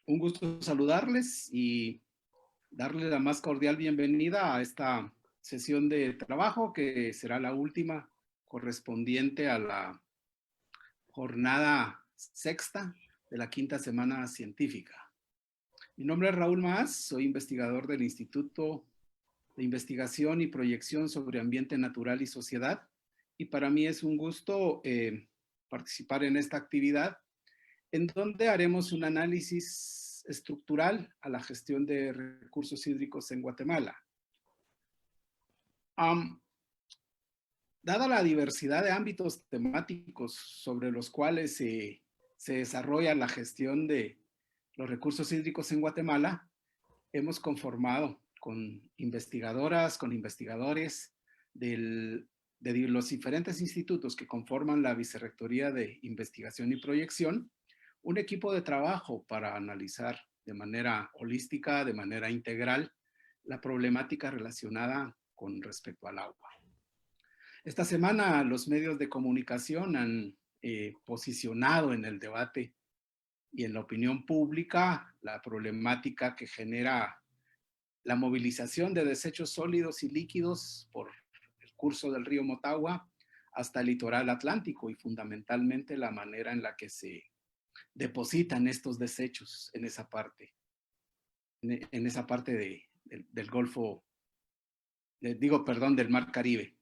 Un gusto saludarles y darle la más cordial bienvenida a esta sesión de trabajo que será la última correspondiente a la jornada sexta de la quinta semana científica. Mi nombre es Raúl Maas, soy investigador del Instituto de Investigación y Proyección sobre Ambiente Natural y Sociedad, y para mí es un gusto participar en esta actividad en donde haremos un análisis estructural a la gestión de recursos hídricos en Guatemala. Um, Dada la diversidad de ámbitos temáticos sobre los cuales se desarrolla la gestión de los recursos hídricos en Guatemala, hemos conformado con investigadoras, con investigadores de los diferentes institutos que conforman la Vicerrectoría de Investigación y Proyección, un equipo de trabajo para analizar de manera holística, de manera integral, la problemática relacionada con respecto al agua. Esta semana los medios de comunicación han posicionado en el debate y en la opinión pública la problemática que genera la movilización de desechos sólidos y líquidos por el curso del río Motagua hasta el litoral atlántico y fundamentalmente la manera en la que se depositan estos desechos en esa parte, del Golfo, del Mar Caribe.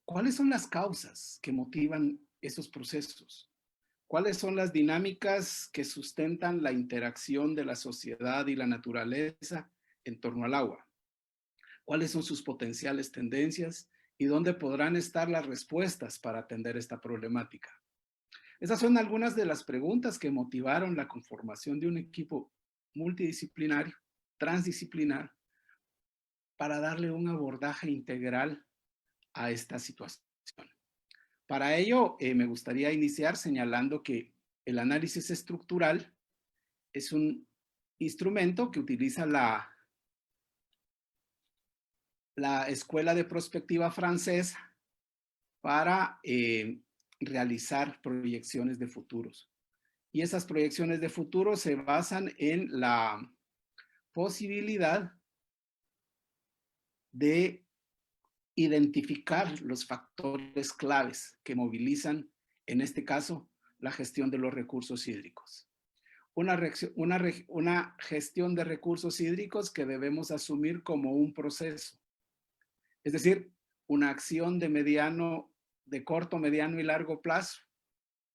¿Cuáles son las causas que motivan esos procesos? ¿Cuáles son las dinámicas que sustentan la interacción de la sociedad y la naturaleza en torno al agua? ¿Cuáles son sus potenciales tendencias y dónde podrán estar las respuestas para atender esta problemática? Esas son algunas de las preguntas que motivaron la conformación de un equipo multidisciplinario, transdisciplinar, para darle un abordaje integral a esta situación. Para ello, me gustaría iniciar señalando que el análisis estructural es un instrumento que utiliza la Escuela de Prospectiva Francesa para realizar proyecciones de futuros. Y esas proyecciones de futuro se basan en la posibilidad de identificar los factores claves que movilizan, en este caso, la gestión de los recursos hídricos. Una gestión de recursos hídricos que debemos asumir como un proceso. Es decir, una acción de corto, mediano y largo plazo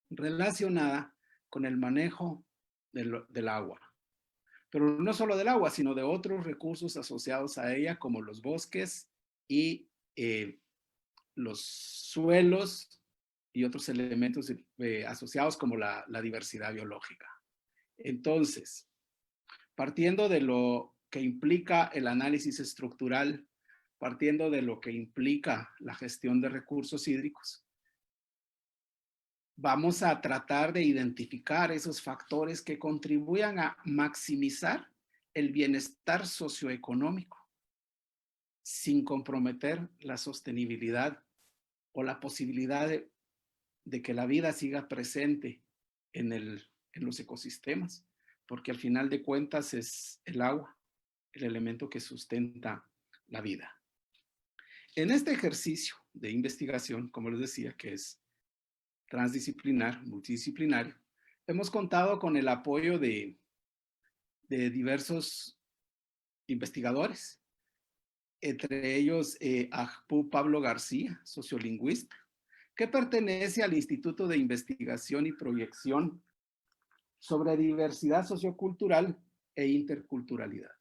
relacionada con el manejo del agua. Pero no solo del agua, sino de otros recursos asociados a ella, como los bosques y los suelos y otros elementos asociados como la diversidad biológica. Entonces, partiendo de lo que implica el análisis estructural, partiendo de lo que implica la gestión de recursos hídricos, vamos a tratar de identificar esos factores que contribuyan a maximizar el bienestar socioeconómico sin comprometer la sostenibilidad o la posibilidad de que la vida siga presente en los ecosistemas, porque al final de cuentas es el agua el elemento que sustenta la vida. En este ejercicio de investigación, como les decía, que es transdisciplinar, multidisciplinario, hemos contado con el apoyo de diversos investigadores, entre ellos Ajpú Pablo García, sociolingüista, que pertenece al Instituto de Investigación y Proyección sobre Diversidad Sociocultural e Interculturalidad.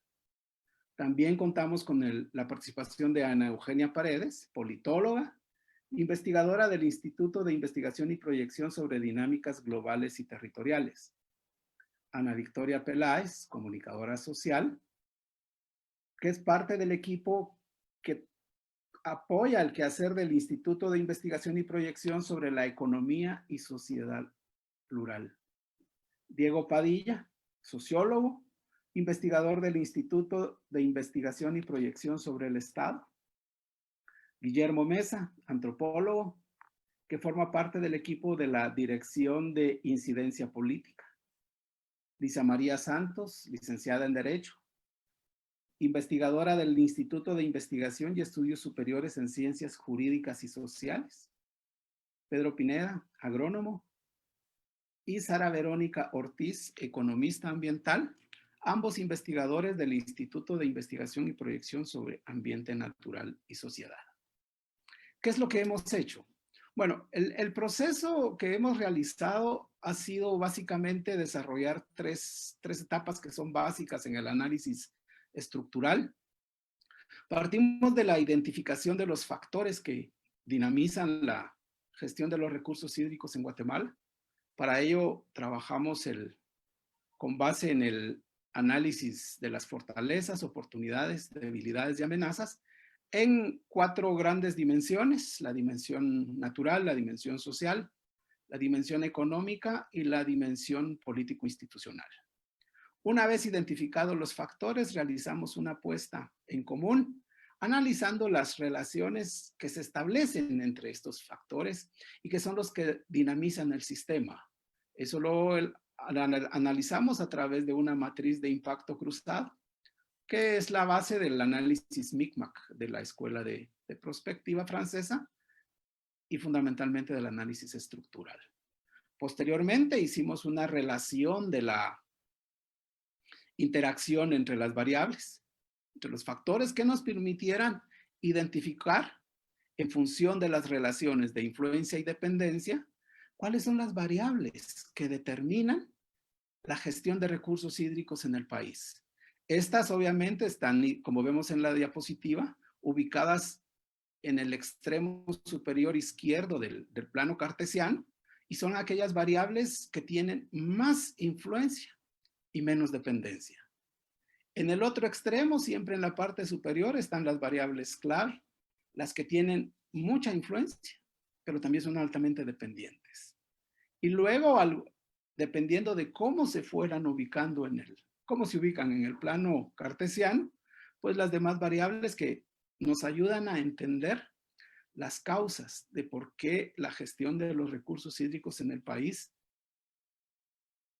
También contamos con la participación de Ana Eugenia Paredes, politóloga, investigadora del Instituto de Investigación y Proyección sobre Dinámicas Globales y Territoriales. Ana Victoria Peláez, comunicadora social, que es parte del equipo que apoya el quehacer del Instituto de Investigación y Proyección sobre la Economía y Sociedad Plural. Diego Padilla, sociólogo, investigador del Instituto de Investigación y Proyección sobre el Estado. Guillermo Mesa, antropólogo, que forma parte del equipo de la Dirección de Incidencia Política. Lisa María Santos, licenciada en Derecho, investigadora del Instituto de Investigación y Estudios Superiores en Ciencias Jurídicas y Sociales. Pedro Pineda, agrónomo. Y Sara Verónica Ortiz, economista ambiental, ambos investigadores del Instituto de Investigación y Proyección sobre Ambiente Natural y Sociedad. ¿Qué es lo que hemos hecho? Bueno, el proceso que hemos realizado ha sido básicamente desarrollar tres etapas que son básicas en el análisis estructural. Partimos de la identificación de los factores que dinamizan la gestión de los recursos hídricos en Guatemala. Para ello trabajamos con base en el análisis de las fortalezas, oportunidades, debilidades y amenazas en 4 grandes dimensiones: la dimensión natural, la dimensión social, la dimensión económica y la dimensión político-institucional. Una vez identificados los factores, realizamos una puesta en común, analizando las relaciones que se establecen entre estos factores y que son los que dinamizan el sistema. Eso lo analizamos a través de una matriz de impacto cruzado, que es la base del análisis MICMAC de la Escuela de Prospectiva Francesa y fundamentalmente del análisis estructural. Posteriormente hicimos una relación de la interacción entre las variables, entre los factores que nos permitieran identificar en función de las relaciones de influencia y dependencia, cuáles son las variables que determinan la gestión de recursos hídricos en el país. Estas obviamente están, como vemos en la diapositiva, ubicadas en el extremo superior izquierdo del plano cartesiano y son aquellas variables que tienen más influencia y menos dependencia. En el otro extremo, siempre en la parte superior, están las variables clave, las que tienen mucha influencia, pero también son altamente dependientes. Y luego, dependiendo de cómo se fueran ubicando cómo se ubican en el plano cartesiano, pues las demás variables que nos ayudan a entender las causas de por qué la gestión de los recursos hídricos en el país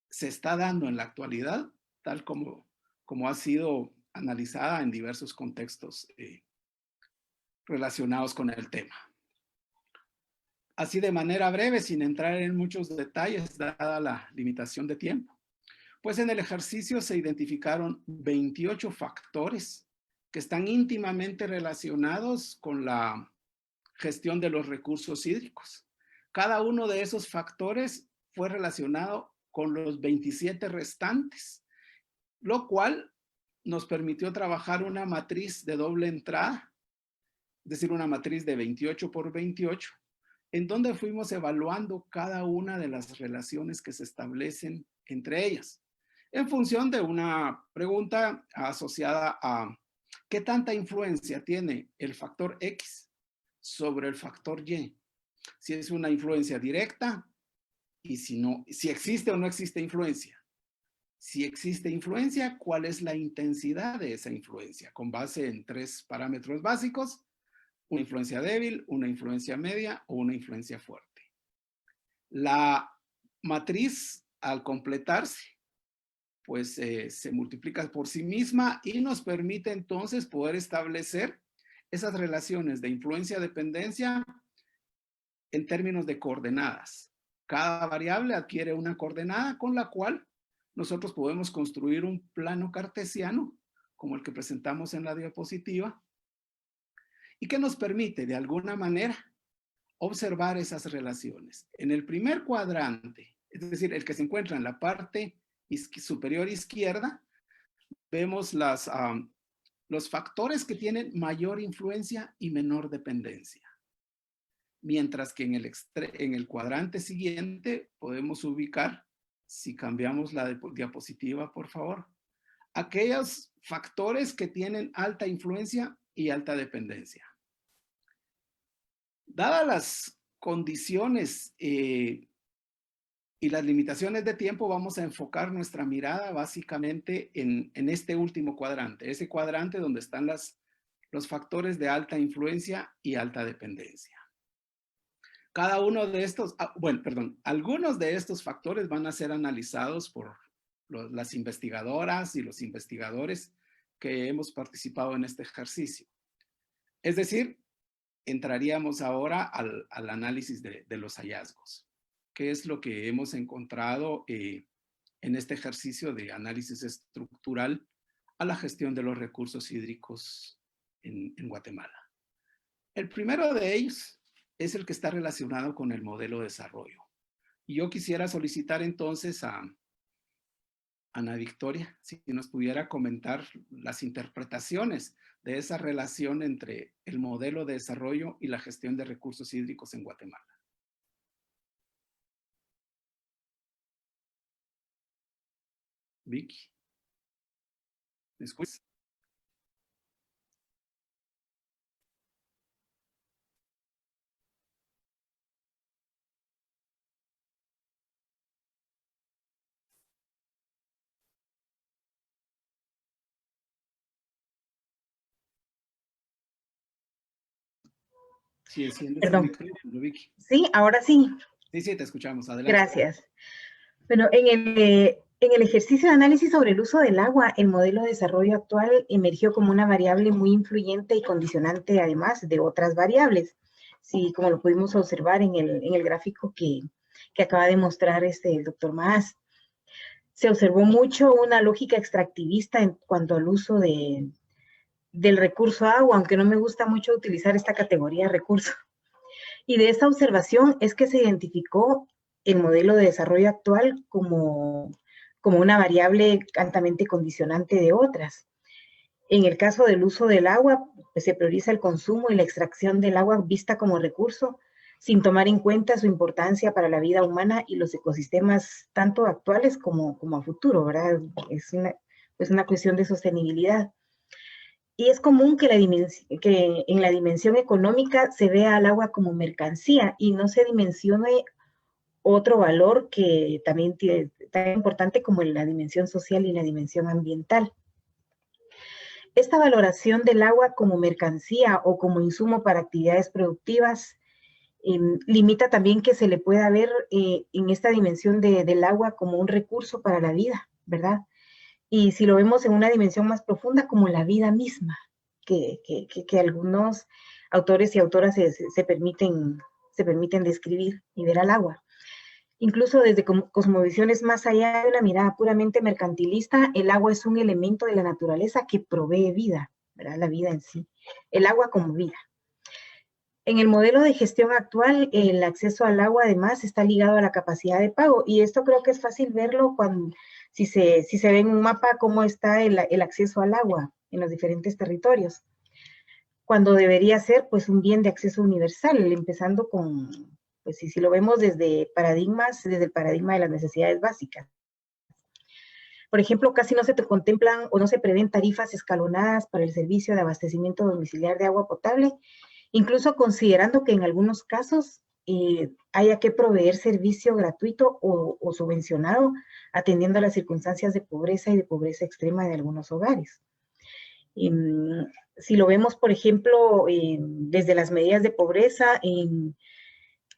se está dando en la actualidad, tal como ha sido analizada en diversos contextos relacionados con el tema. Así de manera breve, sin entrar en muchos detalles, dada la limitación de tiempo, pues en el ejercicio se identificaron 28 factores que están íntimamente relacionados con la gestión de los recursos hídricos. Cada uno de esos factores fue relacionado con los 27 restantes, lo cual nos permitió trabajar una matriz de doble entrada, es decir, una matriz de 28 por 28, en donde fuimos evaluando cada una de las relaciones que se establecen entre ellas, en función de una pregunta asociada a qué tanta influencia tiene el factor X sobre el factor Y. Si es una influencia directa y si existe o no existe influencia. Si existe influencia, ¿cuál es la intensidad de esa influencia? Con base en 3 parámetros básicos: una influencia débil, una influencia media o una influencia fuerte. La matriz, al completarse, pues se multiplica por sí misma y nos permite entonces poder establecer esas relaciones de influencia-dependencia en términos de coordenadas. Cada variable adquiere una coordenada con la cual nosotros podemos construir un plano cartesiano, como el que presentamos en la diapositiva, y que nos permite de alguna manera observar esas relaciones. En el primer cuadrante, es decir, el que se encuentra en la parte superior izquierda, vemos los factores que tienen mayor influencia y menor dependencia. Mientras que en el cuadrante siguiente podemos ubicar, si cambiamos la diapositiva, por favor, aquellos factores que tienen alta influencia y alta dependencia. Dadas las condiciones y las limitaciones de tiempo, vamos a enfocar nuestra mirada básicamente en este último cuadrante, ese cuadrante donde están los factores de alta influencia y alta dependencia. Cada uno de estos, algunos de estos factores van a ser analizados por las investigadoras y los investigadores que hemos participado en este ejercicio. Es decir, entraríamos ahora al análisis de los hallazgos. ¿Qué es lo que hemos encontrado en este ejercicio de análisis estructural a la gestión de los recursos hídricos en Guatemala? El primero de ellos es el que está relacionado con el modelo de desarrollo. Y yo quisiera solicitar entonces a Ana Victoria, si nos pudiera comentar las interpretaciones de esa relación entre el modelo de desarrollo y la gestión de recursos hídricos en Guatemala. Vicky, ¿me escuchas? Sí, enciendes tu Perdón. micrófono, Vicky. Sí, ahora sí. Sí, te escuchamos. Adelante. Gracias. Bueno, en el ejercicio de análisis sobre el uso del agua, el modelo de desarrollo actual emergió como una variable muy influyente y condicionante, además de otras variables. Sí, como lo pudimos observar en el gráfico que acaba de mostrar el doctor Maas. Se observó mucho una lógica extractivista en cuanto al uso del recurso agua, aunque no me gusta mucho utilizar esta categoría de recurso. Y de esta observación es que se identificó el modelo de desarrollo actual como una variable altamente condicionante de otras. En el caso del uso del agua, pues se prioriza el consumo y la extracción del agua vista como recurso, sin tomar en cuenta su importancia para la vida humana y los ecosistemas, tanto actuales como a futuro, ¿verdad? Es una cuestión de sostenibilidad. Y es común que en la dimensión económica se vea al agua como mercancía y no se dimensione otro valor que también tiene, tan importante como la dimensión social y la dimensión ambiental. Esta valoración del agua como mercancía o como insumo para actividades productivas limita también que se le pueda ver en esta dimensión del agua como un recurso para la vida, ¿verdad? Y si lo vemos en una dimensión más profunda, como la vida misma, que algunos autores y autoras se permiten describir y ver al agua. Incluso desde cosmovisiones más allá de una mirada puramente mercantilista, el agua es un elemento de la naturaleza que provee vida, ¿verdad? La vida en sí. El agua como vida. En el modelo de gestión actual, el acceso al agua además está ligado a la capacidad de pago, y esto creo que es fácil verlo si se ve en un mapa cómo está el acceso al agua en los diferentes territorios, cuando debería ser pues un bien de acceso universal, empezando con, pues si lo vemos desde el paradigma de las necesidades básicas. Por ejemplo, casi no se te contemplan o no se prevén tarifas escalonadas para el servicio de abastecimiento domiciliar de agua potable, incluso considerando que en algunos casos haya que proveer servicio gratuito o subvencionado, atendiendo a las circunstancias de pobreza y de pobreza extrema de algunos hogares. Si lo vemos, por ejemplo, desde las medidas de pobreza,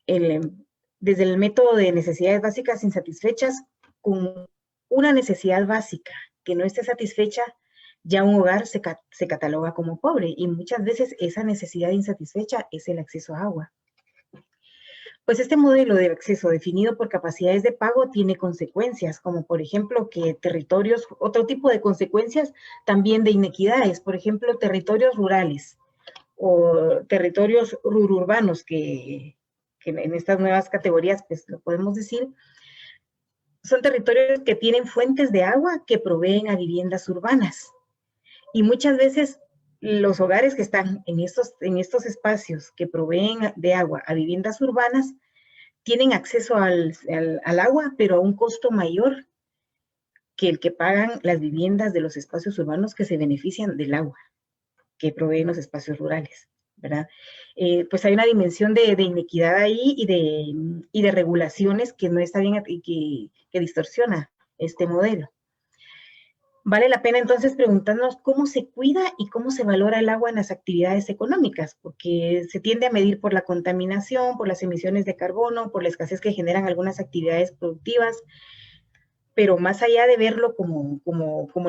desde el método de necesidades básicas insatisfechas, con una necesidad básica que no esté satisfecha, ya un hogar se cataloga como pobre, y muchas veces esa necesidad insatisfecha es el acceso a agua. Pues este modelo de acceso definido por capacidades de pago tiene consecuencias, como por ejemplo que otro tipo de consecuencias también de inequidades, por ejemplo, territorios rurales o territorios rururbanos, que en estas nuevas categorías, pues lo podemos decir, son territorios que tienen fuentes de agua que proveen a viviendas urbanas. Y muchas veces los hogares que están en estos espacios que proveen de agua a viviendas urbanas tienen acceso al agua, pero a un costo mayor que el que pagan las viviendas de los espacios urbanos que se benefician del agua que proveen los espacios rurales, ¿verdad? Pues hay una dimensión de inequidad ahí y de regulaciones que no está bien y que distorsiona este modelo. Vale la pena entonces preguntarnos cómo se cuida y cómo se valora el agua en las actividades económicas, porque se tiende a medir por la contaminación, por las emisiones de carbono, por la escasez que generan algunas actividades productivas, pero más allá de verlo como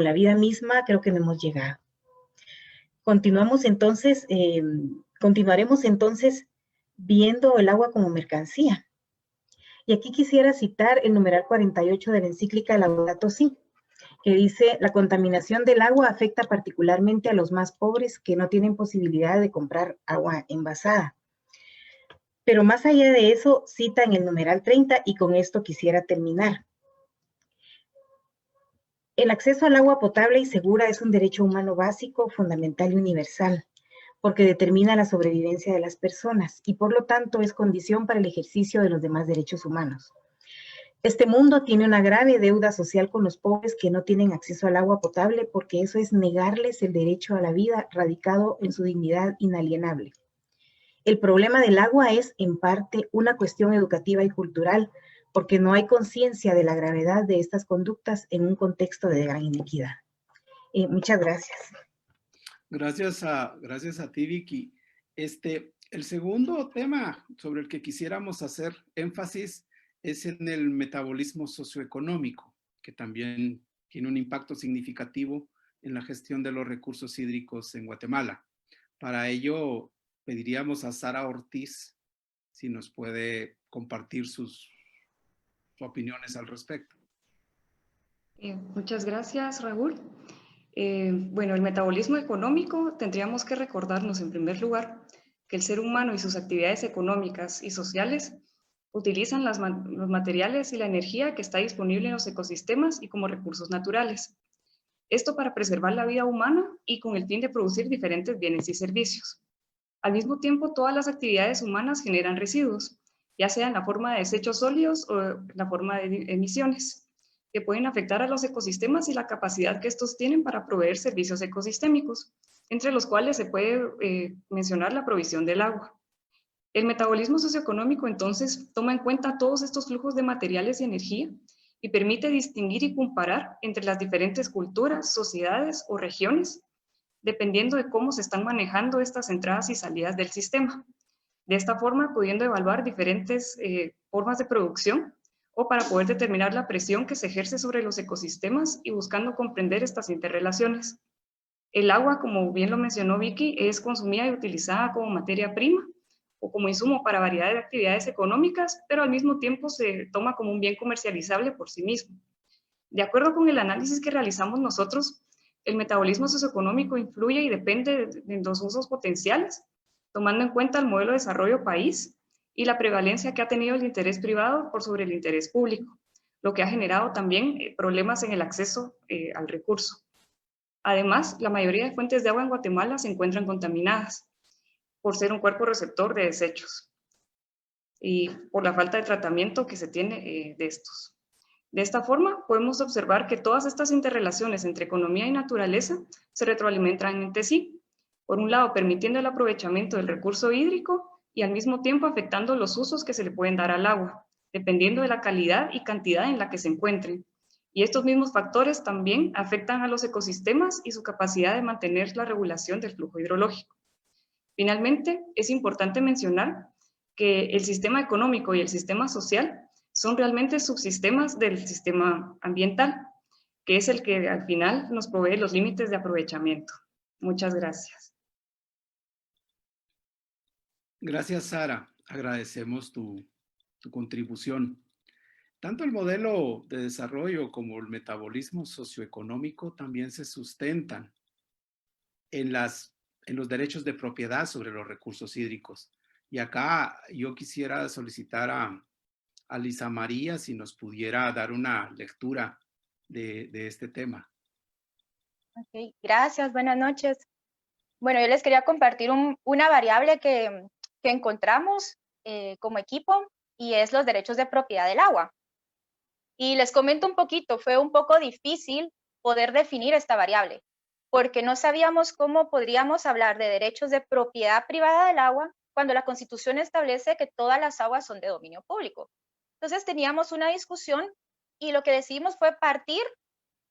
la vida misma, creo que no hemos llegado. Continuaremos entonces viendo el agua como mercancía. Y aquí quisiera citar el numeral 48 de la encíclica Laudato Si, que dice: la contaminación del agua afecta particularmente a los más pobres que no tienen posibilidad de comprar agua envasada. Pero más allá de eso, cita en el numeral 30, y con esto quisiera terminar. El acceso al agua potable y segura es un derecho humano básico, fundamental y universal, porque determina la sobrevivencia de las personas y por lo tanto es condición para el ejercicio de los demás derechos humanos. Este mundo tiene una grave deuda social con los pobres que no tienen acceso al agua potable, porque eso es negarles el derecho a la vida radicado en su dignidad inalienable. El problema del agua es, en parte, una cuestión educativa y cultural, porque no hay conciencia de la gravedad de estas conductas en un contexto de gran inequidad. Muchas gracias. Gracias a ti, Vicky. El segundo tema sobre el que quisiéramos hacer énfasis es en el metabolismo socioeconómico, que también tiene un impacto significativo en la gestión de los recursos hídricos en Guatemala. Para ello, pediríamos a Sara Ortiz si nos puede compartir sus opiniones al respecto. Muchas gracias, Raúl. Bueno, el metabolismo económico, tendríamos que recordarnos en primer lugar que el ser humano y sus actividades económicas y sociales utilizan los materiales y la energía que está disponible en los ecosistemas y como recursos naturales. Esto para preservar la vida humana y con el fin de producir diferentes bienes y servicios. Al mismo tiempo, todas las actividades humanas generan residuos, ya sea en la forma de desechos sólidos o en la forma de emisiones, que pueden afectar a los ecosistemas y la capacidad que estos tienen para proveer servicios ecosistémicos, entre los cuales se puede mencionar la provisión del agua. El metabolismo socioeconómico, entonces, toma en cuenta todos estos flujos de materiales y energía y permite distinguir y comparar entre las diferentes culturas, sociedades o regiones, dependiendo de cómo se están manejando estas entradas y salidas del sistema. De esta forma, pudiendo evaluar diferentes formas de producción o para poder determinar la presión que se ejerce sobre los ecosistemas y buscando comprender estas interrelaciones. El agua, como bien lo mencionó Vicky, es consumida y utilizada como materia prima o como insumo para variedad de actividades económicas, pero al mismo tiempo se toma como un bien comercializable por sí mismo. De acuerdo con el análisis que realizamos nosotros, el metabolismo socioeconómico influye y depende de los usos potenciales, tomando en cuenta el modelo de desarrollo país y la prevalencia que ha tenido el interés privado por sobre el interés público, lo que ha generado también problemas en el acceso al recurso. Además, la mayoría de fuentes de agua en Guatemala se encuentran contaminadas por ser un cuerpo receptor de desechos y por la falta de tratamiento que se tiene de estos. De esta forma, podemos observar que todas estas interrelaciones entre economía y naturaleza se retroalimentan entre sí, por un lado permitiendo el aprovechamiento del recurso hídrico y al mismo tiempo afectando los usos que se le pueden dar al agua, dependiendo de la calidad y cantidad en la que se encuentren. Y estos mismos factores también afectan a los ecosistemas y su capacidad de mantener la regulación del flujo hidrológico. Finalmente, es importante mencionar que el sistema económico y el sistema social son realmente subsistemas del sistema ambiental, que es el que al final nos provee los límites de aprovechamiento. Muchas gracias. Gracias, Sara. Agradecemos tu contribución. Tanto el modelo de desarrollo como el metabolismo socioeconómico también se sustentan en los derechos de propiedad sobre los recursos hídricos. Y acá yo quisiera solicitar a Lisa María si nos pudiera dar una lectura de este tema. Ok, gracias, buenas noches. Bueno, yo les quería compartir una variable que encontramos como equipo y es los derechos de propiedad del agua. Y les comento un poquito, fue un poco difícil poder definir esta variable, porque no sabíamos cómo podríamos hablar de derechos de propiedad privada del agua cuando la Constitución establece que todas las aguas son de dominio público. Entonces teníamos una discusión y lo que decidimos fue partir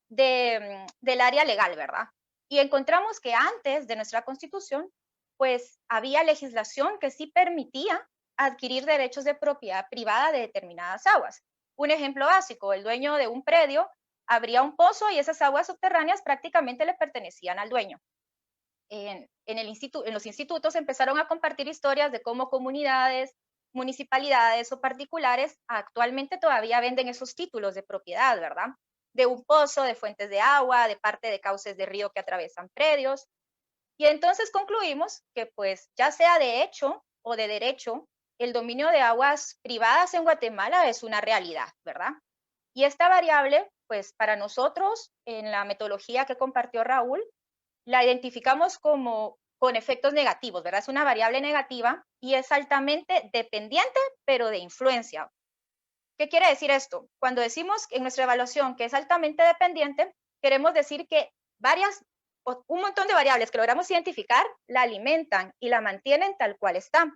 del área legal, ¿verdad? Y encontramos que antes de nuestra Constitución, pues había legislación que sí permitía adquirir derechos de propiedad privada de determinadas aguas. Un ejemplo básico, el dueño de un predio abría un pozo y esas aguas subterráneas prácticamente le pertenecían al dueño. En los institutos empezaron a compartir historias de cómo comunidades, municipalidades o particulares actualmente todavía venden esos títulos de propiedad, ¿verdad? De un pozo, de fuentes de agua, de parte de cauces de río que atraviesan predios. Y entonces concluimos que pues ya sea de hecho o de derecho, el dominio de aguas privadas en Guatemala es una realidad, ¿verdad? Y esta variable, pues para nosotros, en la metodología que compartió Raúl, la identificamos como con efectos negativos, ¿verdad? Es una variable negativa y es altamente dependiente, pero de influencia. ¿Qué quiere decir esto? Cuando decimos en nuestra evaluación que es altamente dependiente, queremos decir que un montón de variables que logramos identificar la alimentan y la mantienen tal cual está.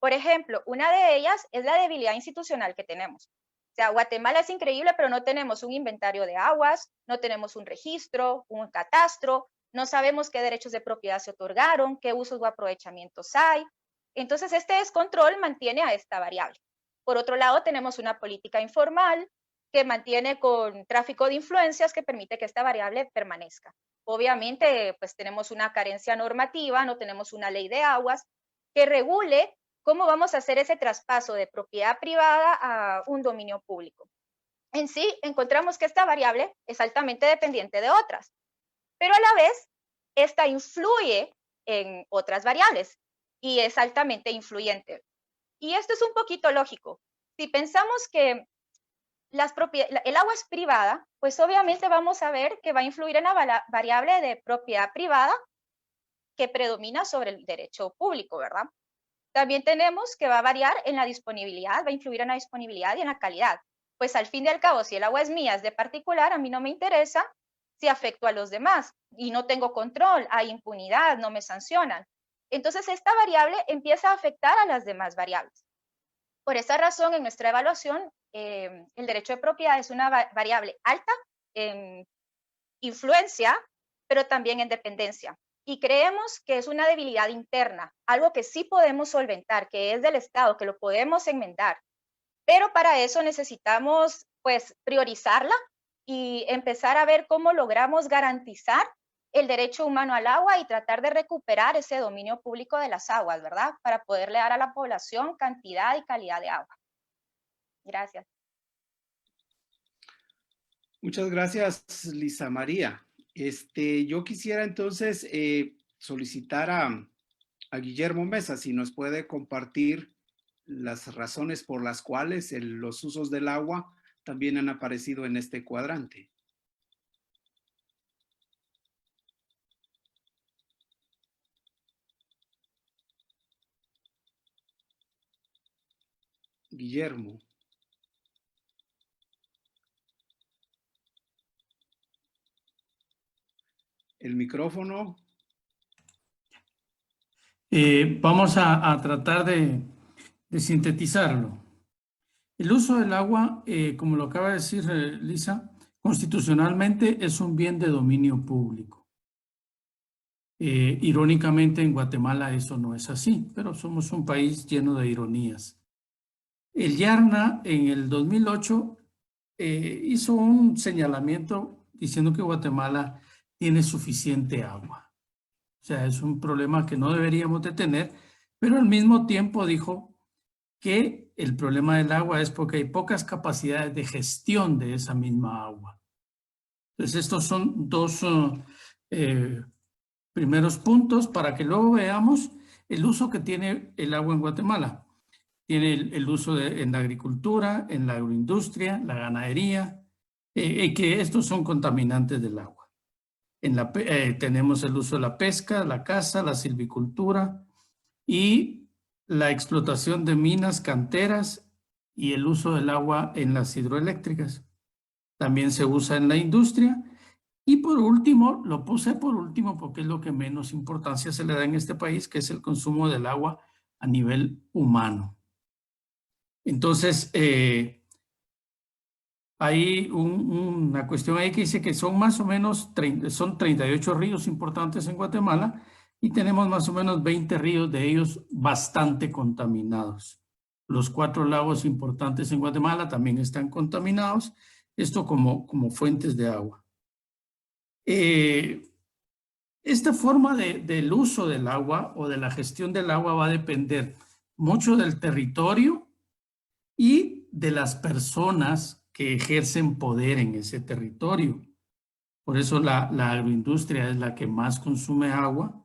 Por ejemplo, una de ellas es la debilidad institucional que tenemos. O sea, Guatemala es increíble, pero no tenemos un inventario de aguas, no tenemos un registro, un catastro, no sabemos qué derechos de propiedad se otorgaron, qué usos o aprovechamientos hay. Entonces, este descontrol mantiene a esta variable. Por otro lado, tenemos una política informal que mantiene con tráfico de influencias que permite que esta variable permanezca. Obviamente, pues tenemos una carencia normativa, no tenemos una ley de aguas que regule cómo vamos a hacer ese traspaso de propiedad privada a un dominio público. En sí, encontramos que esta variable es altamente dependiente de otras, pero a la vez, esta influye en otras variables y es altamente influyente. Y esto es un poquito lógico. Si pensamos que el agua es privada, pues obviamente vamos a ver que va a influir en la variable de propiedad privada que predomina sobre el derecho público, ¿verdad? También tenemos que va a variar en la disponibilidad, va a influir en la disponibilidad y en la calidad. Pues al fin y al cabo, si el agua es mía, es de particular, a mí no me interesa si afecto a los demás y no tengo control, hay impunidad, no me sancionan. Entonces esta variable empieza a afectar a las demás variables. Por esa razón, en nuestra evaluación, el derecho de propiedad es una variable alta en influencia, pero también en dependencia. Y creemos que es una debilidad interna, algo que sí podemos solventar, que es del Estado, que lo podemos enmendar. Pero para eso necesitamos, pues, priorizarla y empezar a ver cómo logramos garantizar el derecho humano al agua y tratar de recuperar ese dominio público de las aguas, ¿verdad? Para poderle dar a la población cantidad y calidad de agua. Gracias. Muchas gracias, Lisa María. Yo quisiera entonces solicitar a Guillermo Mesa si nos puede compartir las razones por las cuales los usos del agua también han aparecido en este cuadrante. Guillermo. El micrófono. Vamos a tratar de sintetizarlo. El uso del agua, como lo acaba de decir Lisa, constitucionalmente es un bien de dominio público. Irónicamente, en Guatemala eso no es así, pero somos un país lleno de ironías. El YARNA en el 2008 hizo un señalamiento diciendo que Guatemala tiene suficiente agua. O sea, es un problema que no deberíamos de tener, pero al mismo tiempo dijo que el problema del agua es porque hay pocas capacidades de gestión de esa misma agua. Entonces, estos son dos primeros puntos para que luego veamos el uso que tiene el agua en Guatemala. Tiene el uso en la agricultura, en la agroindustria, la ganadería, que estos son contaminantes del agua. Tenemos el uso de la pesca, la caza, la silvicultura y la explotación de minas, canteras y el uso del agua en las hidroeléctricas. También se usa en la industria. Y por último, lo puse por último porque es lo que menos importancia se le da en este país, que es el consumo del agua a nivel humano. Entonces, hay una cuestión ahí que dice que son más o menos 38 ríos importantes en Guatemala y tenemos más o menos 20 ríos de ellos bastante contaminados. Los 4 lagos importantes en Guatemala también están contaminados esto como fuentes de agua. Esta forma del uso del agua o de la gestión del agua va a depender mucho del territorio y de las personas que ejercen poder en ese territorio. Por eso la agroindustria es la que más consume agua,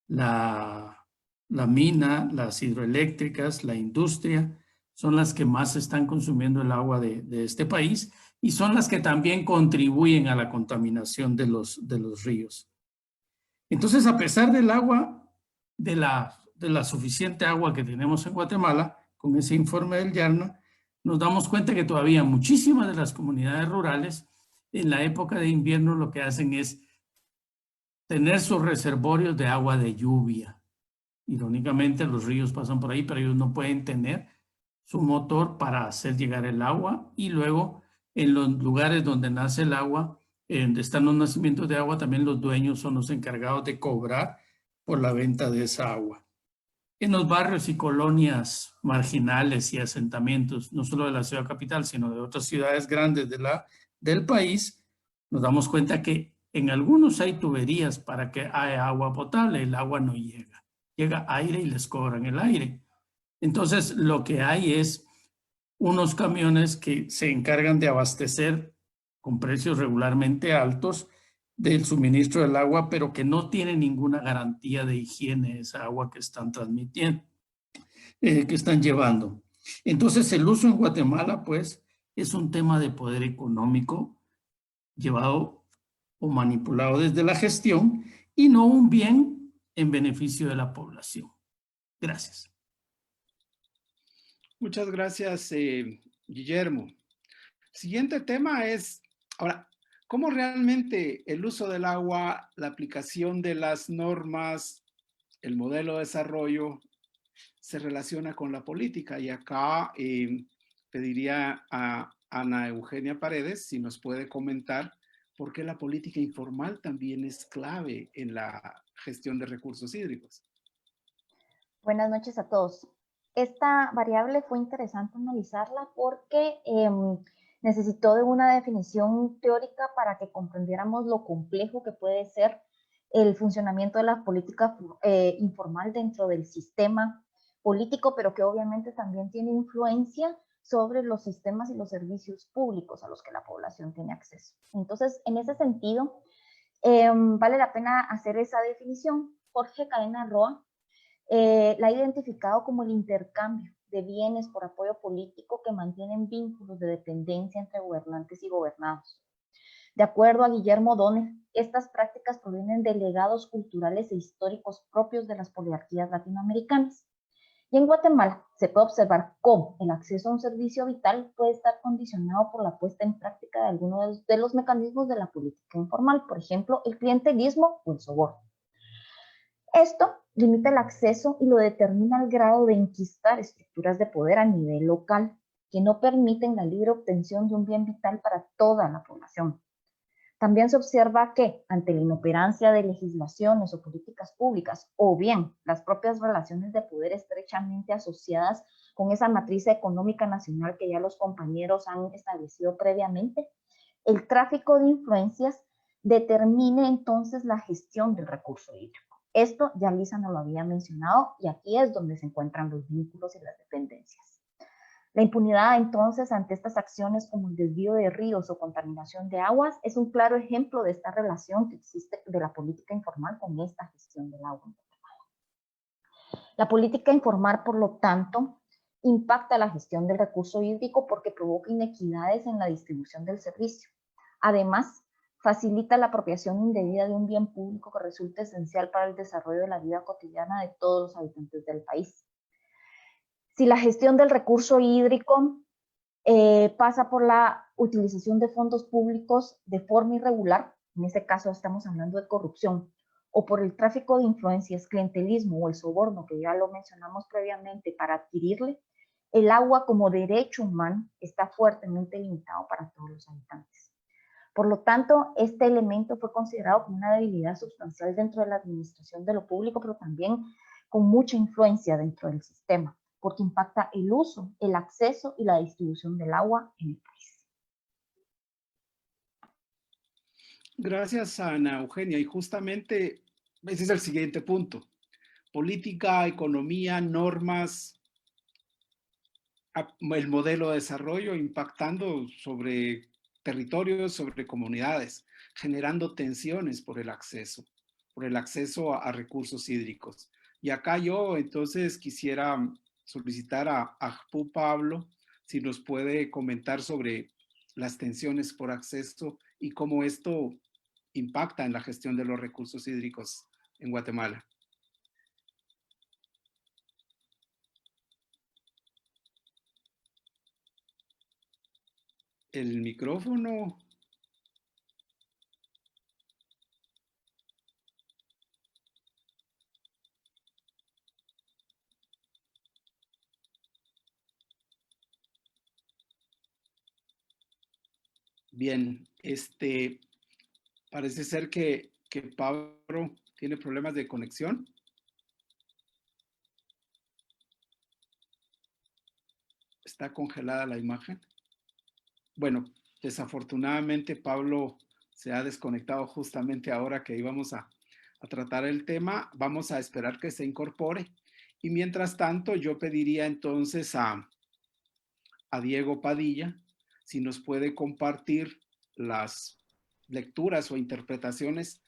la mina, las hidroeléctricas, la industria, son las que más están consumiendo el agua de este país y son las que también contribuyen a la contaminación de los ríos. Entonces, a pesar del agua, de la suficiente agua que tenemos en Guatemala, con ese informe del YARNA, nos damos cuenta que todavía muchísimas de las comunidades rurales en la época de invierno lo que hacen es tener sus reservorios de agua de lluvia. Irónicamente, los ríos pasan por ahí, pero ellos no pueden tener su motor para hacer llegar el agua, y luego en los lugares donde nace el agua, donde están los nacimientos de agua, también los dueños son los encargados de cobrar por la venta de esa agua. En los barrios y colonias marginales y asentamientos, no solo de la ciudad capital, sino de otras ciudades grandes del país, nos damos cuenta que en algunos hay tuberías para que haya agua potable, el agua no llega. Llega aire y les cobran el aire. Entonces, lo que hay es unos camiones que se encargan de abastecer con precios regularmente altos del suministro del agua, pero que no tienen ninguna garantía de higiene esa agua que están transmitiendo, que están llevando. Entonces, el uso en Guatemala, pues, es un tema de poder económico llevado o manipulado desde la gestión y no un bien en beneficio de la población. Gracias. Muchas gracias, Guillermo. Siguiente tema es, ahora, ¿cómo realmente el uso del agua, la aplicación de las normas, el modelo de desarrollo se relaciona con la política? Y acá pediría a Ana Eugenia Paredes si nos puede comentar por qué la política informal también es clave en la gestión de recursos hídricos. Buenas noches a todos. Esta variable fue interesante analizarla porque necesitó de una definición teórica para que comprendiéramos lo complejo que puede ser el funcionamiento de la política informal dentro del sistema político, pero que obviamente también tiene influencia sobre los sistemas y los servicios públicos a los que la población tiene acceso. Entonces, en ese sentido, vale la pena hacer esa definición. Jorge Cadena Roa la ha identificado como el intercambio de bienes por apoyo político que mantienen vínculos de dependencia entre gobernantes y gobernados. De acuerdo a Guillermo Donner, estas prácticas provienen de legados culturales e históricos propios de las poliarquías latinoamericanas. Y en Guatemala se puede observar cómo el acceso a un servicio vital puede estar condicionado por la puesta en práctica de algunos de los mecanismos de la política informal, por ejemplo, el clientelismo o el soborno. Esto limita el acceso y lo determina al grado de enquistar estructuras de poder a nivel local, que no permiten la libre obtención de un bien vital para toda la población. También se observa que, ante la inoperancia de legislaciones o políticas públicas, o bien las propias relaciones de poder estrechamente asociadas con esa matriz económica nacional que ya los compañeros han establecido previamente, el tráfico de influencias determina entonces la gestión del recurso hídrico. Esto ya Lisa nos lo había mencionado y aquí es donde se encuentran los vínculos y las dependencias. La impunidad entonces ante estas acciones como el desvío de ríos o contaminación de aguas es un claro ejemplo de esta relación que existe de la política informal con esta gestión del agua. La política informal, por lo tanto, impacta la gestión del recurso hídrico porque provoca inequidades en la distribución del servicio. Además, facilita la apropiación indebida de un bien público que resulta esencial para el desarrollo de la vida cotidiana de todos los habitantes del país. Si la gestión del recurso hídrico pasa por la utilización de fondos públicos de forma irregular, en este caso estamos hablando de corrupción, o por el tráfico de influencias, clientelismo o el soborno, que ya lo mencionamos previamente, para adquirirle, el agua como derecho humano está fuertemente limitado para todos los habitantes. Por lo tanto, este elemento fue considerado como una debilidad sustancial dentro de la administración de lo público, pero también con mucha influencia dentro del sistema, porque impacta el uso, el acceso y la distribución del agua en el país. Gracias, Ana Eugenia. Y justamente ese es el siguiente punto. Política, economía, normas, el modelo de desarrollo impactando sobre territorios, sobre comunidades, generando tensiones por el acceso a recursos hídricos. Y acá yo entonces quisiera solicitar a Ajpu Pablo si nos puede comentar sobre las tensiones por acceso y cómo esto impacta en la gestión de los recursos hídricos en Guatemala. El micrófono. Bien, parece ser que Pablo tiene problemas de conexión. Está congelada la imagen. Bueno, desafortunadamente Pablo se ha desconectado justamente ahora que íbamos a tratar el tema. Vamos a esperar que se incorpore. Y mientras tanto, yo pediría entonces a Diego Padilla si nos puede compartir las lecturas o interpretaciones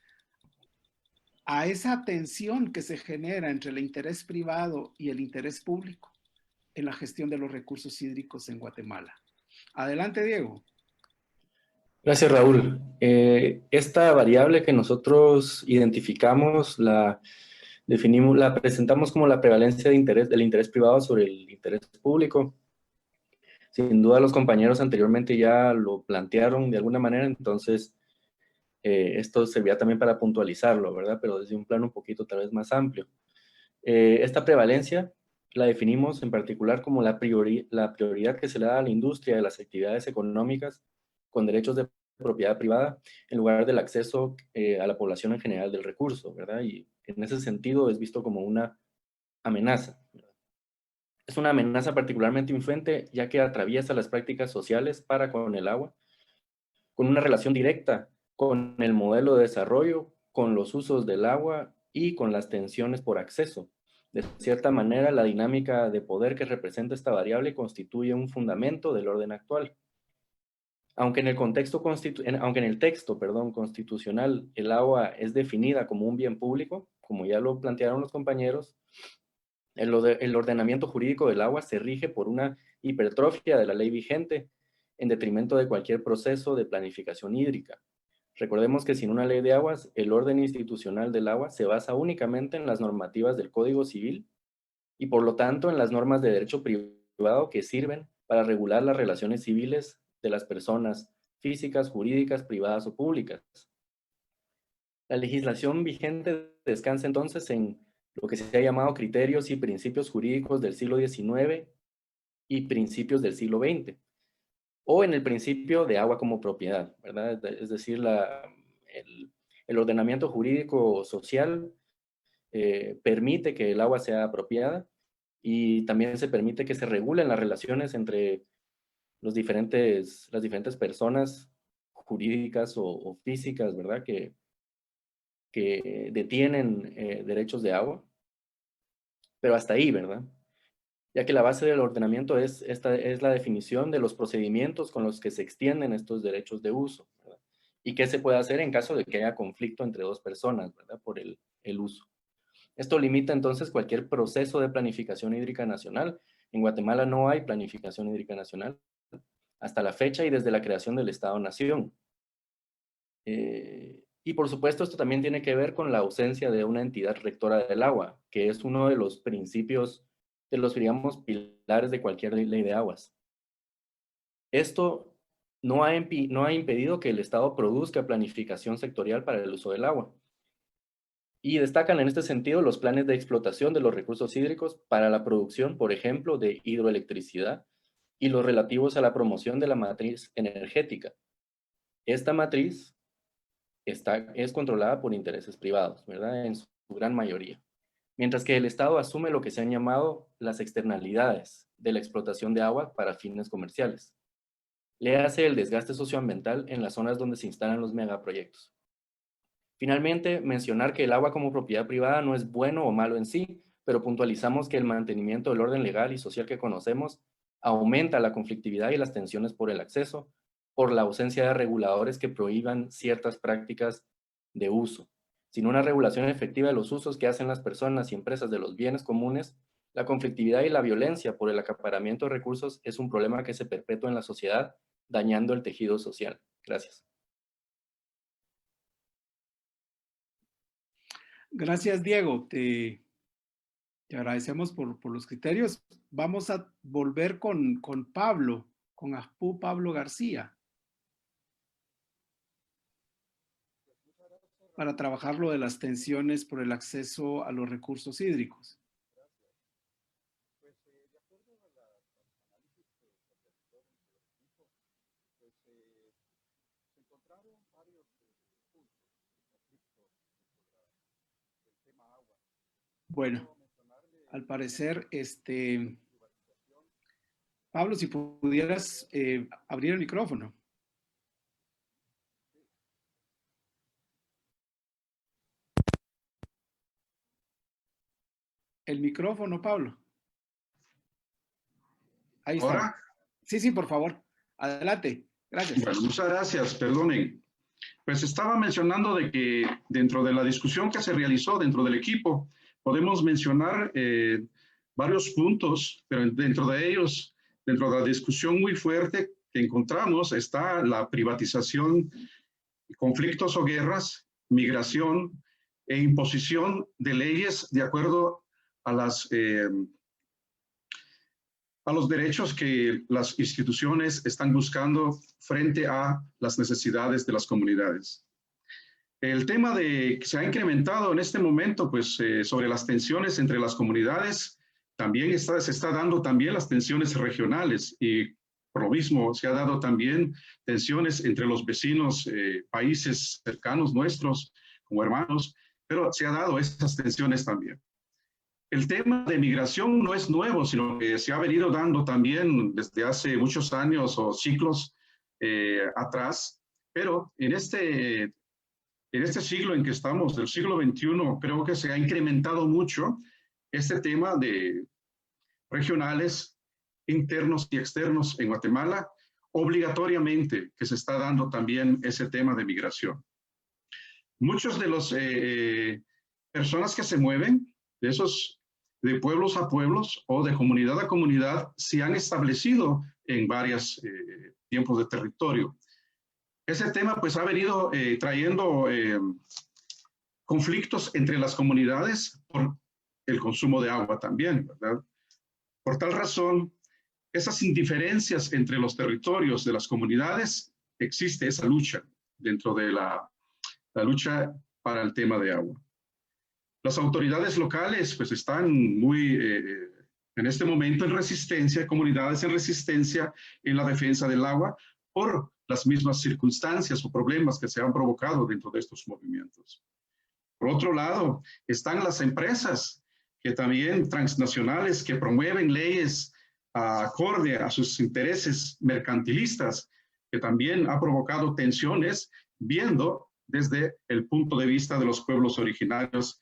a esa tensión que se genera entre el interés privado y el interés público en la gestión de los recursos hídricos en Guatemala. Adelante, Diego. Gracias, Raúl. Esta variable que nosotros identificamos, la presentamos como la prevalencia del interés privado sobre el interés público. Sin duda los compañeros anteriormente ya lo plantearon de alguna manera, entonces esto servía también para puntualizarlo, ¿verdad? Pero desde un plano un poquito tal vez más amplio. Esta prevalencia la definimos en particular como la prioridad que se le da a la industria de las actividades económicas con derechos de propiedad privada en lugar del acceso a la población en general del recurso, ¿verdad? Y en ese sentido es visto como una amenaza, ¿verdad? Es una amenaza particularmente influente ya que atraviesa las prácticas sociales para con el agua, con una relación directa con el modelo de desarrollo, con los usos del agua y con las tensiones por acceso. De cierta manera, la dinámica de poder que representa esta variable constituye un fundamento del orden actual. Aunque en el texto constitucional el agua es definida como un bien público, como ya lo plantearon los compañeros, el ordenamiento jurídico del agua se rige por una hipertrofia de la ley vigente en detrimento de cualquier proceso de planificación hídrica. Recordemos que sin una ley de aguas, el orden institucional del agua se basa únicamente en las normativas del Código Civil y por lo tanto en las normas de derecho privado que sirven para regular las relaciones civiles de las personas físicas, jurídicas, privadas o públicas. La legislación vigente descansa entonces en lo que se ha llamado criterios y principios jurídicos del siglo XIX y principios del siglo XX, o en el principio de agua como propiedad, ¿verdad? Es decir, el ordenamiento jurídico social permite que el agua sea apropiada y también se permite que se regulen las relaciones entre las diferentes personas jurídicas o físicas, ¿verdad? Que detienen derechos de agua, pero hasta ahí, ¿verdad? Ya que la base del ordenamiento es la definición de los procedimientos con los que se extienden estos derechos de uso, ¿verdad? Y qué se puede hacer en caso de que haya conflicto entre dos personas, ¿verdad? Por el uso. Esto limita entonces cualquier proceso de planificación hídrica nacional. En Guatemala no hay planificación hídrica nacional hasta la fecha y desde la creación del Estado-Nación. Y por supuesto esto también tiene que ver con la ausencia de una entidad rectora del agua, que es uno de los principios, de los, digamos, pilares de cualquier ley de aguas. Esto no ha impedido que el Estado produzca planificación sectorial para el uso del agua. Y destacan en este sentido los planes de explotación de los recursos hídricos para la producción, por ejemplo, de hidroelectricidad y los relativos a la promoción de la matriz energética. Esta matriz es controlada por intereses privados, ¿verdad? En su gran mayoría. Mientras que el Estado asume lo que se han llamado las externalidades de la explotación de agua para fines comerciales. Le hace el desgaste socioambiental en las zonas donde se instalan los megaproyectos. Finalmente, mencionar que el agua como propiedad privada no es bueno o malo en sí, pero puntualizamos que el mantenimiento del orden legal y social que conocemos aumenta la conflictividad y las tensiones por el acceso, por la ausencia de reguladores que prohíban ciertas prácticas de uso. Sin una regulación efectiva de los usos que hacen las personas y empresas de los bienes comunes, la conflictividad y la violencia por el acaparamiento de recursos es un problema que se perpetúa en la sociedad, dañando el tejido social. Gracias. Gracias, Diego. Te agradecemos por los criterios. Vamos a volver con Pablo, con ASPU Pablo García, para trabajar lo de las tensiones por el acceso a los recursos hídricos. Bueno, al parecer, Pablo, si pudieras abrir el micrófono. El micrófono, Pablo. Ahí está. ¿Ahora? Sí, por favor. Adelante. Gracias. Bueno, muchas gracias. Perdonen. Pues estaba mencionando de que dentro de la discusión que se realizó dentro del equipo, podemos mencionar varios puntos, pero dentro de ellos, dentro de la discusión muy fuerte que encontramos, está la privatización, conflictos o guerras, migración e imposición de leyes de acuerdo a los derechos que las instituciones están buscando frente a las necesidades de las comunidades. El tema que se ha incrementado en este momento, pues, sobre las tensiones entre las comunidades, también se está dando también las tensiones regionales y por lo mismo se ha dado también tensiones entre los vecinos, países cercanos nuestros como hermanos, pero se ha dado estas tensiones también. El tema de migración no es nuevo, sino que se ha venido dando también desde hace muchos años o siglos atrás, pero en este siglo en que estamos, del siglo XXI, creo que se ha incrementado mucho este tema de regionales, internos y externos en Guatemala, obligatoriamente que se está dando también ese tema de migración. Muchos de los personas que se mueven, de pueblos a pueblos o de comunidad a comunidad, se han establecido en varios tiempos de territorio. Ese tema pues ha venido trayendo conflictos entre las comunidades por el consumo de agua también, ¿verdad? Por tal razón, esas indiferencias entre los territorios de las comunidades, existe esa lucha dentro de la lucha para el tema de agua. Las autoridades locales pues están muy, en este momento en resistencia, comunidades en resistencia en la defensa del agua por las mismas circunstancias o problemas que se han provocado dentro de estos movimientos. Por otro lado, están las empresas que también transnacionales que promueven leyes acorde a sus intereses mercantilistas, que también ha provocado tensiones viendo desde el punto de vista de los pueblos originarios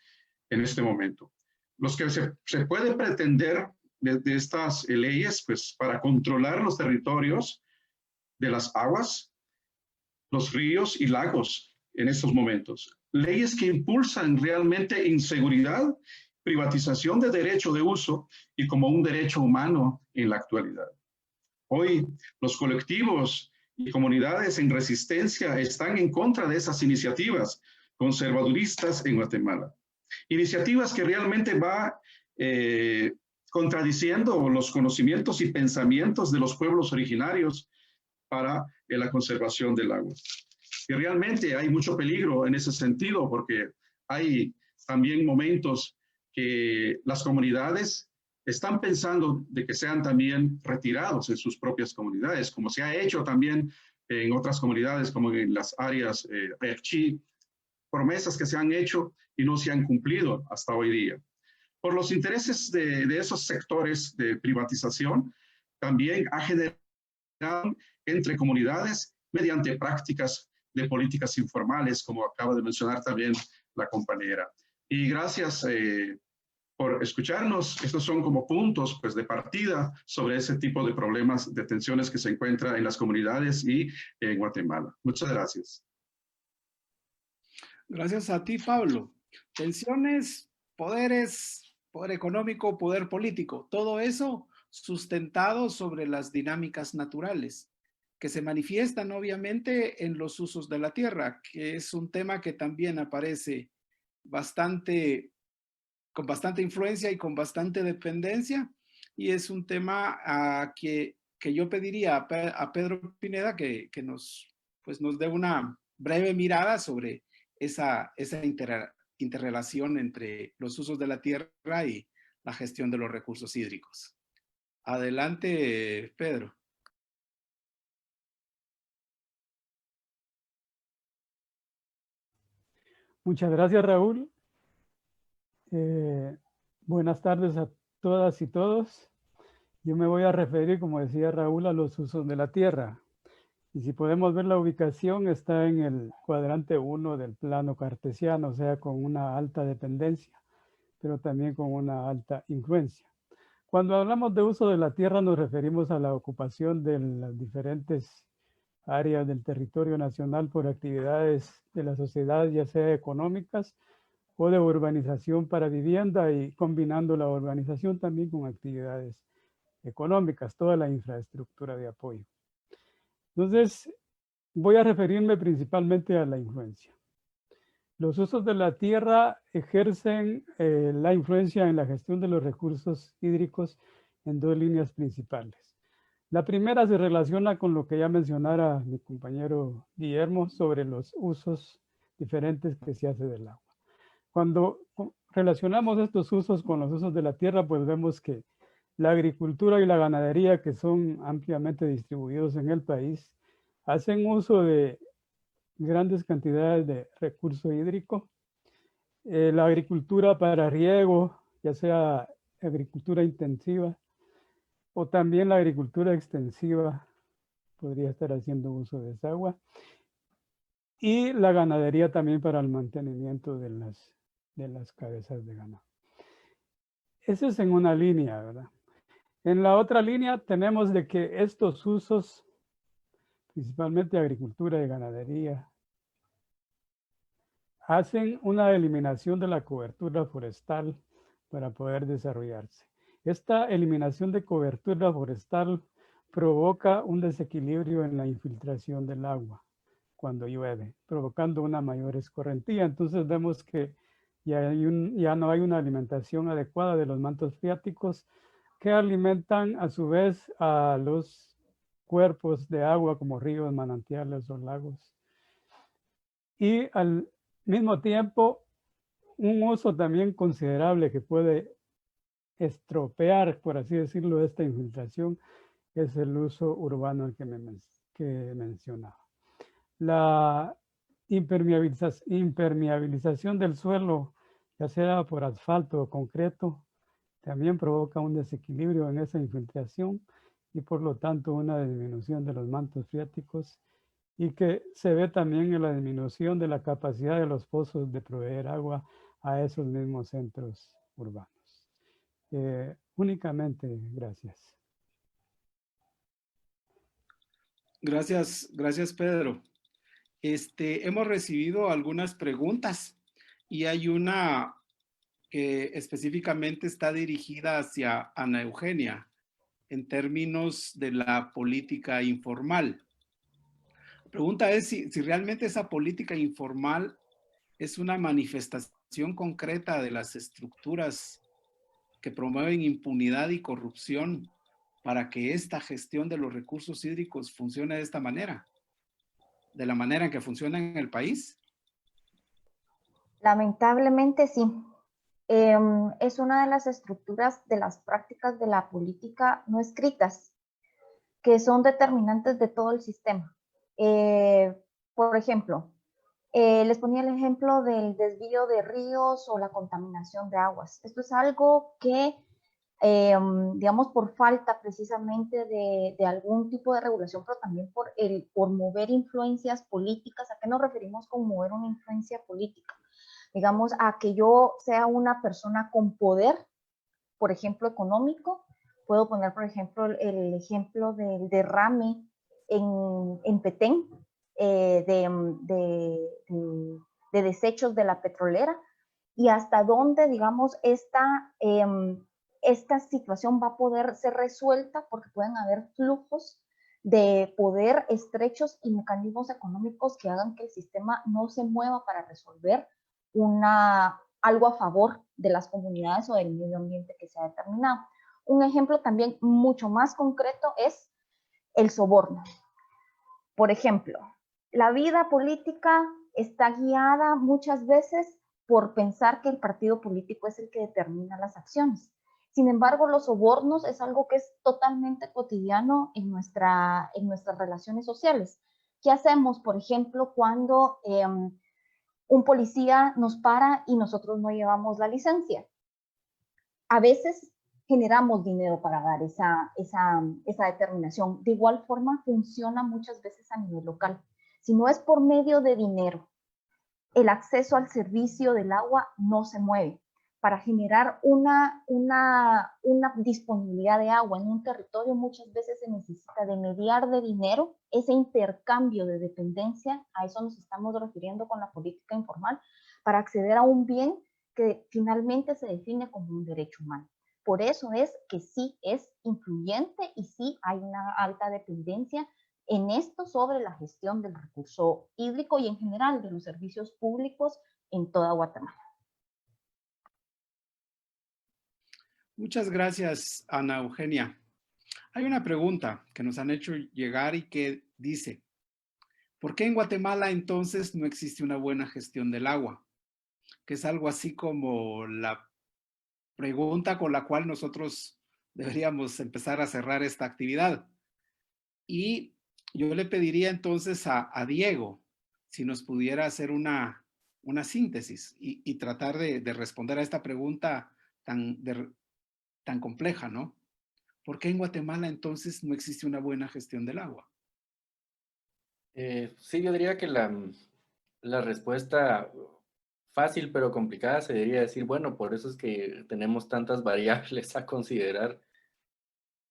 en este momento. Los que se puede pretender de estas leyes, pues para controlar los territorios de las aguas, los ríos y lagos en estos momentos. Leyes que impulsan realmente inseguridad, privatización de derecho de uso y como un derecho humano en la actualidad. Hoy los colectivos y comunidades en resistencia están en contra de esas iniciativas conservaduristas en Guatemala. Iniciativas que realmente va contradiciendo los conocimientos y pensamientos de los pueblos originarios para la conservación del agua. Y realmente hay mucho peligro en ese sentido porque hay también momentos que las comunidades están pensando de que sean también retirados en sus propias comunidades, como se ha hecho también en otras comunidades, como en las áreas Erchi, promesas que se han hecho y no se han cumplido hasta hoy día. Por los intereses de esos sectores de privatización, también ha generado entre comunidades mediante prácticas de políticas informales, como acaba de mencionar también la compañera. Y gracias por escucharnos. Estos son como puntos pues, de partida sobre ese tipo de problemas, de tensiones que se encuentran en las comunidades y en Guatemala. Muchas gracias. Gracias a ti, Pablo. Tensiones, poderes, poder económico, poder político, todo eso sustentado sobre las dinámicas naturales que se manifiestan obviamente en los usos de la tierra, que es un tema que también aparece con bastante influencia y con bastante dependencia, y es un tema que yo pediría a Pedro Pineda que nos dé una breve mirada sobre esa interrelación entre los usos de la tierra y la gestión de los recursos hídricos. Adelante, Pedro. Muchas gracias, Raúl. Buenas tardes a todas y todos. Yo me voy a referir, como decía Raúl, a los usos de la tierra. Y si podemos ver la ubicación, está en el cuadrante 1 del plano cartesiano, o sea, con una alta dependencia, pero también con una alta influencia. Cuando hablamos de uso de la tierra, nos referimos a la ocupación de las diferentes áreas del territorio nacional por actividades de la sociedad, ya sea económicas o de urbanización para vivienda, y combinando la urbanización también con actividades económicas, toda la infraestructura de apoyo. Entonces, voy a referirme principalmente a la influencia. Los usos de la tierra ejercen la influencia en la gestión de los recursos hídricos en dos líneas principales. La primera se relaciona con lo que ya mencionara mi compañero Guillermo sobre los usos diferentes que se hace del agua. Cuando relacionamos estos usos con los usos de la tierra, pues vemos que la agricultura y la ganadería, que son ampliamente distribuidos en el país, hacen uso de grandes cantidades de recurso hídrico. La agricultura para riego, ya sea agricultura intensiva, o también la agricultura extensiva, podría estar haciendo uso de esa agua. Y la ganadería también para el mantenimiento de las cabezas de ganado. Eso es en una línea, ¿verdad? En la otra línea tenemos de que estos usos, principalmente agricultura y ganadería, hacen una eliminación de la cobertura forestal para poder desarrollarse. Esta eliminación de cobertura forestal provoca un desequilibrio en la infiltración del agua cuando llueve, provocando una mayor escorrentía. Entonces vemos que ya no hay una alimentación adecuada de los mantos freáticos, que alimentan a su vez a los cuerpos de agua como ríos, manantiales o lagos. Y al mismo tiempo, un uso también considerable que puede estropear, por así decirlo, esta infiltración es el uso urbano que mencionaba. La impermeabilización del suelo, ya sea por asfalto o concreto, también provoca un desequilibrio en esa infiltración y por lo tanto una disminución de los mantos freáticos, y que se ve también en la disminución de la capacidad de los pozos de proveer agua a esos mismos centros urbanos. Únicamente, gracias. Gracias Pedro. Hemos recibido algunas preguntas y hay una que específicamente está dirigida hacia Ana Eugenia en términos de la política informal. La pregunta es si realmente esa política informal es una manifestación concreta de las estructuras que promueven impunidad y corrupción para que esta gestión de los recursos hídricos funcione de esta manera, de la manera en que funciona en el país. Lamentablemente sí. Es una de las estructuras de las prácticas de la política no escritas que son determinantes de todo el sistema. Por ejemplo, les ponía el ejemplo del desvío de ríos o la contaminación de aguas. Esto es algo que digamos, por falta precisamente de algún tipo de regulación, pero también por mover influencias políticas. ¿A qué nos referimos con mover una influencia política? Digamos, a que yo sea una persona con poder, por ejemplo, económico. Puedo poner, por ejemplo, el ejemplo del derrame en Petén, de desechos de la petrolera, y hasta dónde, digamos, esta situación va a poder ser resuelta, porque pueden haber flujos de poder estrechos y mecanismos económicos que hagan que el sistema no se mueva para resolver algo a favor de las comunidades o del medio ambiente que se ha determinado. Un ejemplo también mucho más concreto es el soborno. Por ejemplo, la vida política está guiada muchas veces por pensar que el partido político es el que determina las acciones. Sin embargo, los sobornos es algo que es totalmente cotidiano en nuestras relaciones sociales. ¿Qué hacemos, por ejemplo, cuando un policía nos para y nosotros no llevamos la licencia? A veces generamos dinero para dar esa determinación. De igual forma, funciona muchas veces a nivel local. Si no es por medio de dinero, el acceso al servicio del agua no se mueve. Para generar una disponibilidad de agua en un territorio, muchas veces se necesita de mediar de dinero, ese intercambio de dependencia. A eso nos estamos refiriendo con la política informal, para acceder a un bien que finalmente se define como un derecho humano. Por eso es que sí es influyente y sí hay una alta dependencia en esto sobre la gestión del recurso hídrico y en general de los servicios públicos en toda Guatemala. Muchas gracias, Ana Eugenia. Hay una pregunta que nos han hecho llegar y que dice, ¿por qué en Guatemala entonces no existe una buena gestión del agua? Que es algo así como la pregunta con la cual nosotros deberíamos empezar a cerrar esta actividad. Y yo le pediría entonces a Diego si nos pudiera hacer una síntesis y tratar de responder a esta pregunta tan compleja, ¿no? ¿Por qué en Guatemala entonces no existe una buena gestión del agua? Sí, yo diría que la respuesta fácil pero complicada se debería decir, bueno, por eso es que tenemos tantas variables a considerar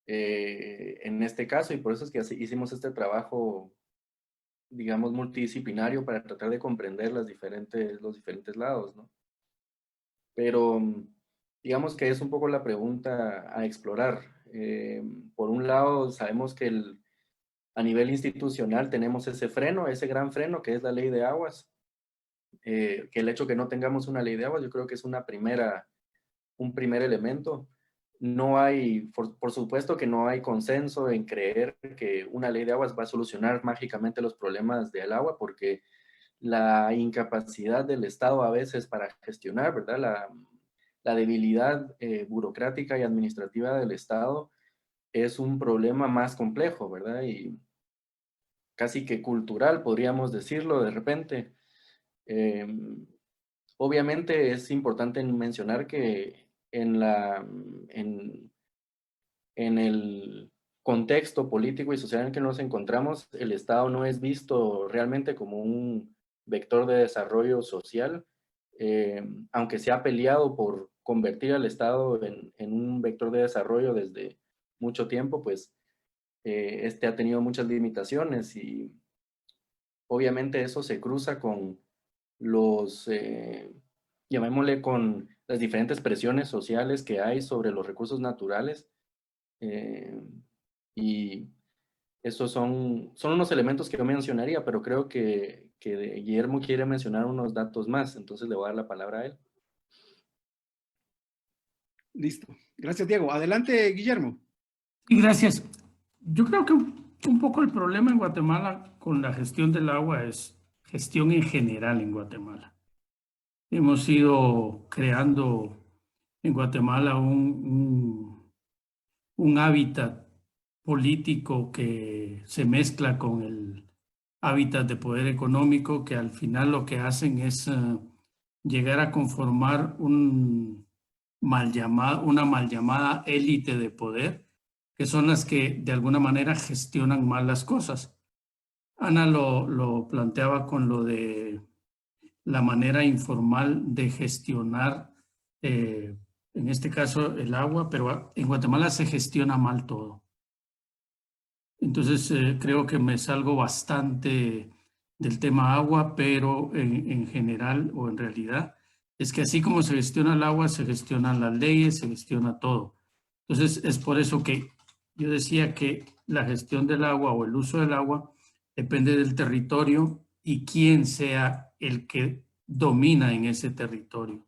en este caso, y por eso es que hicimos este trabajo, digamos, multidisciplinario para tratar de comprender los diferentes lados, ¿no? Pero digamos que es un poco la pregunta a explorar. Por un lado, sabemos que a nivel institucional tenemos ese freno, ese gran freno que es la ley de aguas. Que el hecho que no tengamos una ley de aguas, yo creo que es un primer elemento. No hay, por supuesto que no hay consenso en creer que una ley de aguas va a solucionar mágicamente los problemas del agua, porque la incapacidad del Estado a veces para gestionar, ¿verdad? La debilidad burocrática y administrativa del Estado es un problema más complejo, ¿verdad? Y casi que cultural, podríamos decirlo de repente. Obviamente es importante mencionar que en el contexto político y social en el que nos encontramos, el Estado no es visto realmente como un vector de desarrollo social, aunque se ha peleado por convertir al Estado en un vector de desarrollo desde mucho tiempo, pues este ha tenido muchas limitaciones y obviamente eso se cruza con llamémosle con las diferentes presiones sociales que hay sobre los recursos naturales. Y esos son unos elementos que yo mencionaría, pero creo que Guillermo quiere mencionar unos datos más, entonces le voy a dar la palabra a él. Listo. Gracias, Diego. Adelante, Guillermo. Y gracias. Yo creo que un poco el problema en Guatemala con la gestión del agua es gestión en general en Guatemala. Hemos ido creando en Guatemala un hábitat político que se mezcla con el hábitat de poder económico, que al final lo que hacen es llegar a conformar un una mal llamada élite de poder, que son las que de alguna manera gestionan mal las cosas. Ana lo planteaba con lo de la manera informal de gestionar, en este caso, el agua, pero en Guatemala se gestiona mal todo. Entonces, creo que me salgo bastante del tema agua, pero en general o en realidad es que así como se gestiona el agua, se gestionan las leyes, se gestiona todo. Entonces, es por eso que yo decía que la gestión del agua o el uso del agua depende del territorio y quién sea el que domina en ese territorio.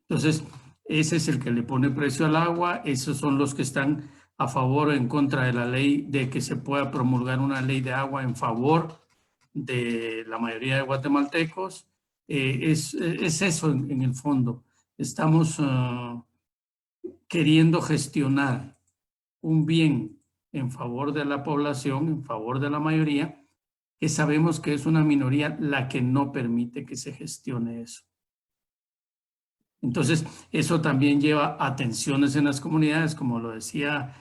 Entonces, ese es el que le pone precio al agua, esos son los que están a favor o en contra de la ley, de que se pueda promulgar una ley de agua en favor de la mayoría de guatemaltecos. Es eso en el fondo. Estamos queriendo gestionar un bien en favor de la población, en favor de la mayoría, que sabemos que es una minoría la que no permite que se gestione eso. Entonces, eso también lleva a tensiones en las comunidades, como lo decía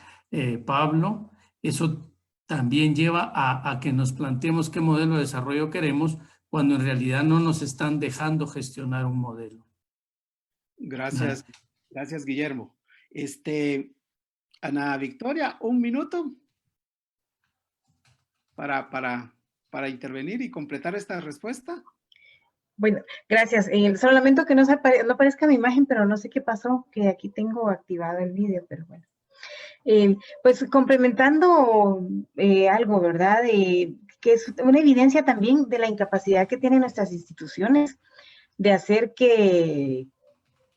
Pablo. Eso también lleva a que nos planteemos qué modelo de desarrollo queremos, cuando en realidad no nos están dejando gestionar un modelo. Gracias, gracias Guillermo. Ana Victoria, un minuto para intervenir y completar esta respuesta. Bueno, gracias. Solo lamento que no aparezca mi imagen, pero no sé qué pasó, que aquí tengo activado el vídeo, pero bueno. Pues complementando algo, ¿verdad? Que es una evidencia también de la incapacidad que tienen nuestras instituciones de hacer que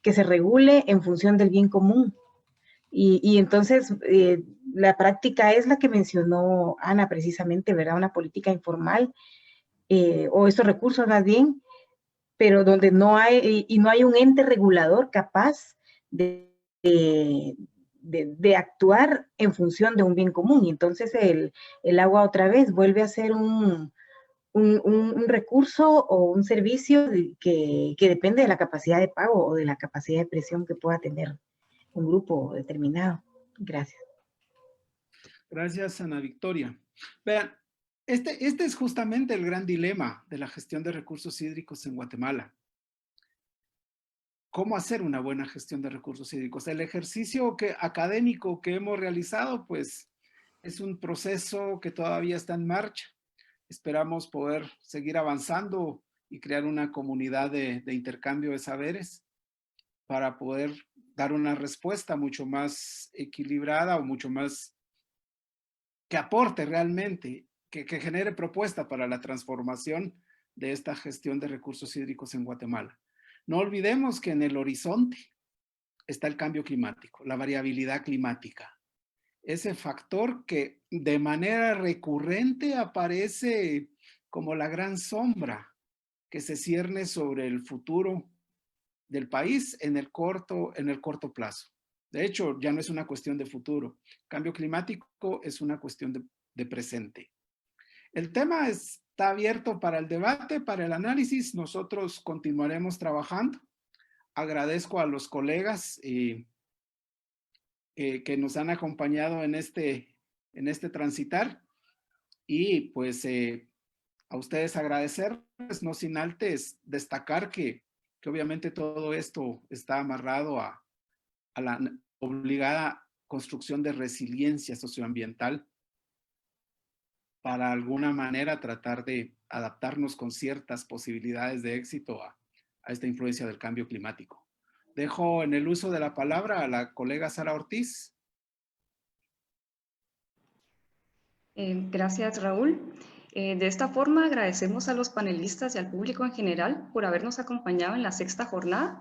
se regule en función del bien común. Y entonces la práctica es la que mencionó Ana precisamente, ¿verdad? Una política informal, o estos recursos más bien, pero donde no hay un ente regulador capaz de actuar en función de un bien común. Y entonces el agua otra vez vuelve a ser un recurso o un servicio que depende de la capacidad de pago o de la capacidad de presión que pueda tener un grupo determinado. Gracias. Gracias, Ana Victoria. Vean, este es justamente el gran dilema de la gestión de recursos hídricos en Guatemala. ¿Cómo hacer una buena gestión de recursos hídricos? El ejercicio académico que hemos realizado, pues, es un proceso que todavía está en marcha. Esperamos poder seguir avanzando y crear una comunidad de intercambio de saberes para poder dar una respuesta mucho más equilibrada o mucho más que aporte realmente, que genere propuesta para la transformación de esta gestión de recursos hídricos en Guatemala. No olvidemos que en el horizonte está el cambio climático, la variabilidad climática. Ese factor que de manera recurrente aparece como la gran sombra que se cierne sobre el futuro del país en el corto plazo. De hecho, ya no es una cuestión de futuro. Cambio climático es una cuestión de presente. El tema está abierto para el debate, para el análisis. Nosotros continuaremos trabajando. Agradezco a los colegas que nos han acompañado en este transitar. Y pues a ustedes agradecerles, no sin antes destacar que obviamente todo esto está amarrado a la obligada construcción de resiliencia socioambiental para alguna manera tratar de adaptarnos con ciertas posibilidades de éxito a esta influencia del cambio climático. Dejo en el uso de la palabra a la colega Sara Ortiz. Gracias, Raúl. De esta forma, agradecemos a los panelistas y al público en general por habernos acompañado en la 6ª jornada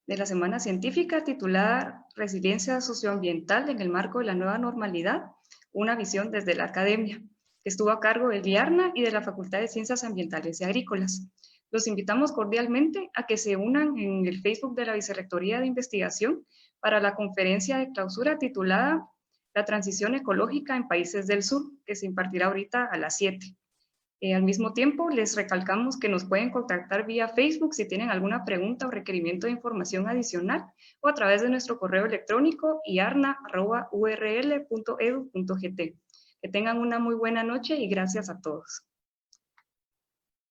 de la Semana Científica titulada Resiliencia Socioambiental en el marco de la nueva normalidad, una visión desde la academia, que estuvo a cargo del IARNA y de la Facultad de Ciencias Ambientales y Agrícolas. Los invitamos cordialmente a que se unan en el Facebook de la Vicerrectoría de Investigación para la conferencia de clausura titulada La transición ecológica en países del sur, que se impartirá ahorita a las 7. Al mismo tiempo, les recalcamos que nos pueden contactar vía Facebook si tienen alguna pregunta o requerimiento de información adicional o a través de nuestro correo electrónico iarna@url.edu.gt. Que tengan una muy buena noche y gracias a todos.